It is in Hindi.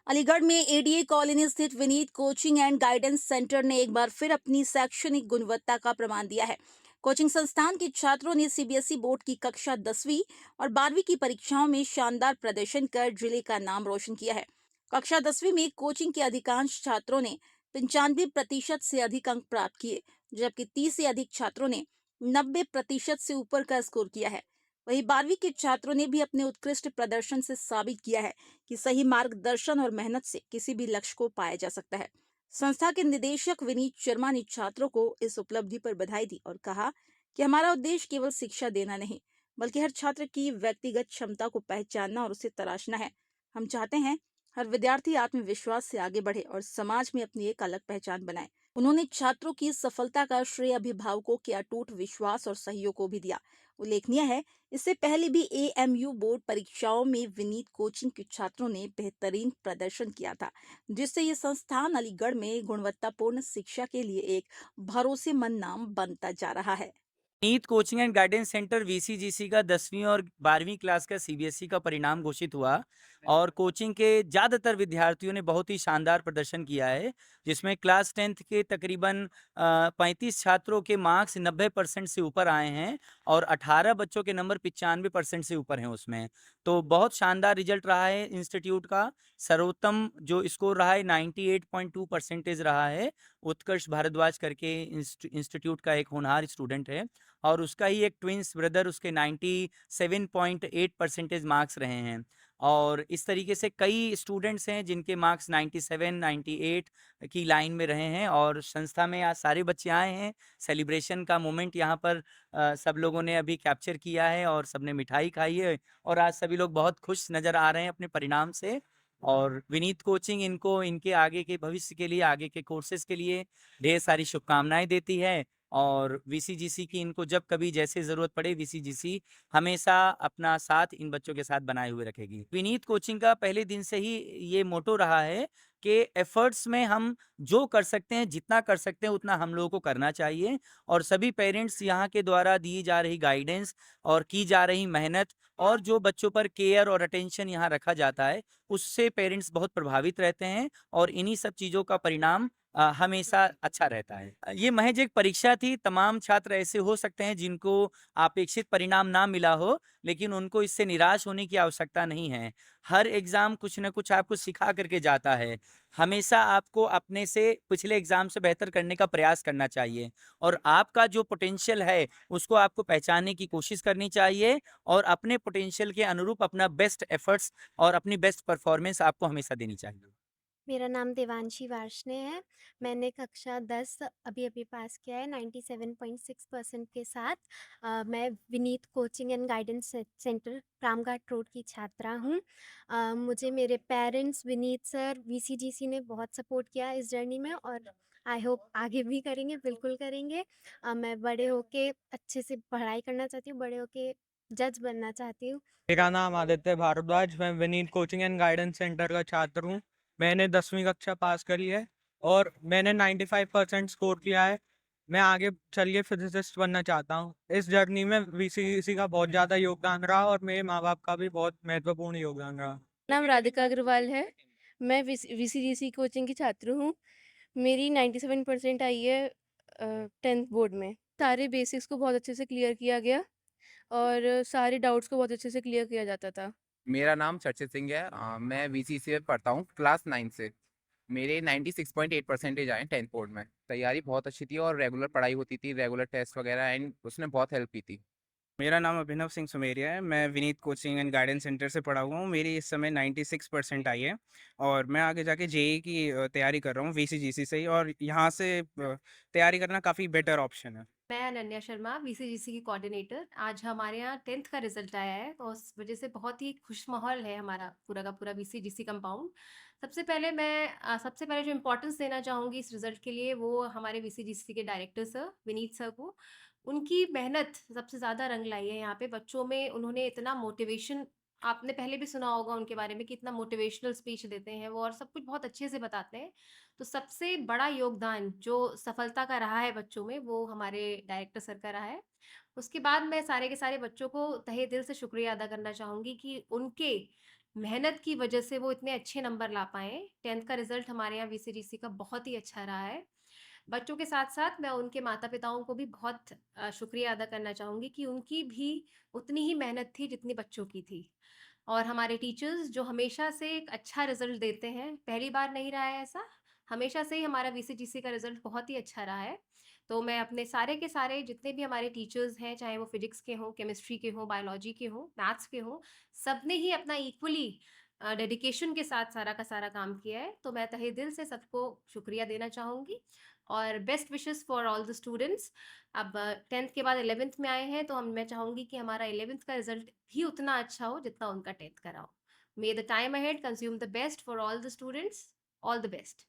अलीगढ़ में एडीए कॉलोनी स्थित Vineet coaching and guidance centre ने एक बार फिर अपनी शैक्षणिक गुणवत्ता का प्रमाण दिया है। कोचिंग संस्थान के छात्रों ने सीबीएसई बोर्ड की कक्षा 10वीं और 12वीं की परीक्षाओं में शानदार प्रदर्शन कर जिले का नाम रोशन किया है। कक्षा 10वीं में कोचिंग के अधिकांश छात्रों ने 95% से अधिक अंक प्राप्त किए, जबकि 30 से अधिक छात्रों ने 90% से ऊपर का स्कोर किया है। वहीं 12वीं के छात्रों ने भी अपने उत्कृष्ट प्रदर्शन से साबित किया है कि सही मार्गदर्शन और मेहनत से किसी भी लक्ष्य को पाया जा सकता है। संस्था के निदेशक विनीत शर्मा ने छात्रों को इस उपलब्धि पर बधाई दी और कहा कि हमारा उद्देश्य केवल शिक्षा देना नहीं, बल्कि हर छात्र की व्यक्तिगत क्षमता को पहचानना और उसे तराशना है। हम चाहते हैं हर विद्यार्थी आत्मविश्वास से आगे बढ़े और समाज में अपनी एक अलग पहचान बनाए। उन्होंने छात्रों की सफलता का श्रेय अभिभावकों के अटूट विश्वास और सहयोग को भी दिया। उल्लेखनीय है, इससे पहले भी एएमयू बोर्ड परीक्षाओं में विनीत कोचिंग के छात्रों ने बेहतरीन प्रदर्शन किया था, जिससे ये संस्थान अलीगढ़ में गुणवत्तापूर्ण शिक्षा के लिए एक भरोसेमंद नाम बनता जा रहा है। NEET coaching and guidance centre VCGC का 10वीं और 12वीं क्लास का सीबीएसई का परिणाम घोषित हुआ और कोचिंग के ज़्यादातर विद्यार्थियों ने बहुत ही शानदार प्रदर्शन किया है, जिसमें क्लास 10th के तकरीबन 35 छात्रों के मार्क्स 90% से ऊपर आए हैं और 18 बच्चों के नंबर 95% से ऊपर हैं उसमें। तो बहुत शानदार रिजल्ट रहा है इंस्टीट्यूट का। सर्वोत्तम जो स्कोर रहा है 98.2% रहा है। उत्कर्ष भारद्वाज करके इंस्टीट्यूट का एक होनहार स्टूडेंट है और उसका ही एक ट्विन्स ब्रदर उसके 97.8 मार्क्स रहे हैं। और इस तरीके से कई स्टूडेंट्स हैं जिनके मार्क्स 97, 98 की लाइन में रहे हैं और संस्था में आज सारे बच्चे आए हैं। सेलिब्रेशन का मोमेंट यहाँ पर सब लोगों ने अभी कैप्चर किया है और सबने मिठाई खाई है और आज सभी लोग बहुत खुश नज़र आ रहे हैं अपने परिणाम से। और विनीत कोचिंग इनको इनके आगे के भविष्य के लिए, आगे के कोर्सेज़ के लिए ढेर सारी शुभकामनाएँ देती है और वीसीजीसी की इनको जब कभी जैसे ज़रूरत पड़े वीसीजीसी हमेशा अपना साथ इन बच्चों के साथ बनाए हुए रखेगी। विनीत कोचिंग का पहले दिन से ही ये मोटो रहा है कि एफर्ट्स में हम जो कर सकते हैं, जितना कर सकते हैं उतना हम लोगों को करना चाहिए और सभी पेरेंट्स यहाँ के द्वारा दी जा रही गाइडेंस और की जा रही मेहनत और जो बच्चों पर केयर और अटेंशन यहाँ रखा जाता है, उससे पेरेंट्स बहुत प्रभावित रहते हैं और इन्हीं सब चीज़ों का परिणाम हमेशा अच्छा रहता है। ये महज एक परीक्षा थी, तमाम छात्र ऐसे हो सकते हैं जिनको अपेक्षित परिणाम ना मिला हो, लेकिन उनको इससे निराश होने की आवश्यकता नहीं है। हर एग्ज़ाम कुछ न कुछ आपको सिखा कर के जाता है। हमेशा आपको अपने से पिछले एग्ज़ाम से बेहतर करने का प्रयास करना चाहिए और आपका जो पोटेंशियल है, उसको आपको पहचानने की कोशिश करनी चाहिए और अपने पोटेंशियल के अनुरूप अपना बेस्ट एफर्ट्स और अपनी बेस्ट परफॉर्मेंस आपको हमेशा देनी चाहिए। मेरा नाम देवांशी वार्ष्णेय है। मैंने कक्षा 10 अभी-अभी पास किया है 97.6% के साथ। मैं Vineet coaching and guidance centre Ramghat road की छात्रा हूँ। मुझे मेरे पेरेंट्स, विनीत सर, वीसीजीसी ने बहुत सपोर्ट किया इस जर्नी में और आई होप आगे भी करेंगे, बिल्कुल करेंगे। मैं बड़े होके अच्छे से पढ़ाई करना चाहती हूँ, बड़े होके जज बनना चाहती हूँ। मेरा नाम आदित्य भारद्वाज, मैं Vineet coaching and guidance centre का छात्र हूँ। मैंने 10वीं कक्षा पास करी है और मैंने 95% स्कोर किया है। मैं आगे चल के फिज़िसिस्ट बनना चाहता हूँ। इस जर्नी में वीसीसी का बहुत ज़्यादा योगदान रहा और मेरे माँ-बाप का भी बहुत महत्वपूर्ण योगदान रहा। नाम राधिका अग्रवाल है। मैं वीसीजीसी कोचिंग की छात्र हूँ। मेरी 97% आई है 10th बोर्ड में। सारे बेसिक्स को बहुत अच्छे से क्लियर किया गया और सारे डाउट्स को बहुत अच्छे से क्लियर किया जाता था। मेरा नाम चर्चित सिंह है। मैं वीसीसी में पढ़ता हूँ क्लास 9 से। मेरे 96.8 आए 10th बोर्ड में। तैयारी बहुत अच्छी थी और रेगुलर पढ़ाई होती थी, रेगुलर टेस्ट वगैरह, एंड उसने बहुत हेल्प की थी। मेरा नाम अभिनव सिंह सुमेरिया है। मैं Vineet coaching and guidance centre से पढ़ा हुआ हूँ। मेरी इस समय 96% आई है और मैं आगे जाके जेई की तैयारी कर रहा हूँ वीसीजीसी से ही, और यहाँ से तैयारी करना काफ़ी बेटर ऑप्शन है। मैं अनन्या शर्मा, वीसीजीसी की कोऑर्डिनेटर। आज हमारे यहाँ 10th का रिजल्ट आया है, तो उस वजह से बहुत ही खुश माहौल है हमारा पूरा का पूरा वीसीजीसी कंपाउंड। सबसे पहले जो इम्पोर्टेंस देना चाहूँगी इस रिजल्ट के लिए, वो हमारे वीसीजीसी के डायरेक्टर सर विनीत सर को। उनकी मेहनत सबसे ज़्यादा रंग लाई है यहाँ पे बच्चों में। उन्होंने इतना मोटिवेशन, आपने पहले भी सुना होगा उनके बारे में कि इतना मोटिवेशनल स्पीच देते हैं वो और सब कुछ बहुत अच्छे से बताते हैं। तो सबसे बड़ा योगदान जो सफलता का रहा है बच्चों में, वो हमारे डायरेक्टर सर का रहा है। उसके बाद मैं सारे के सारे बच्चों को तहे दिल से शुक्रिया अदा करना चाहूँगी कि उनके मेहनत की वजह से वो इतने अच्छे नंबर ला पाएँ। 10th का रिज़ल्ट हमारे यहाँ वीसीजीसी का बहुत ही अच्छा रहा है। बच्चों के साथ-साथ मैं उनके माता-पिताओं को भी बहुत शुक्रिया अदा करना चाहूँगी कि उनकी भी उतनी ही मेहनत थी जितनी बच्चों की थी। और हमारे टीचर्स जो हमेशा से एक अच्छा रिज़ल्ट देते हैं, पहली बार नहीं रहा है ऐसा, हमेशा से ही हमारा वीसीजीसी का रिज़ल्ट बहुत ही अच्छा रहा है। तो मैं अपने सारे के सारे जितने भी हमारे टीचर्स हैं, चाहे वो फिज़िक्स के हों, केमिस्ट्री के हों, बायोलॉजी के हों, मैथ्स के हों, सबने ही अपना इक्वली डेडिकेशन के साथ सारा का सारा काम किया है। तो मैं तहे दिल से सबको शुक्रिया देना चाहूँगी और best wishes for all the students. अब 10th के बाद 11th में आए हैं तो मैं चाहूँगी कि हमारा 11th का रिज़ल्ट भी उतना अच्छा हो जितना उनका 10th का रहा हो। मे the time ahead consume the best for all the students. All the best.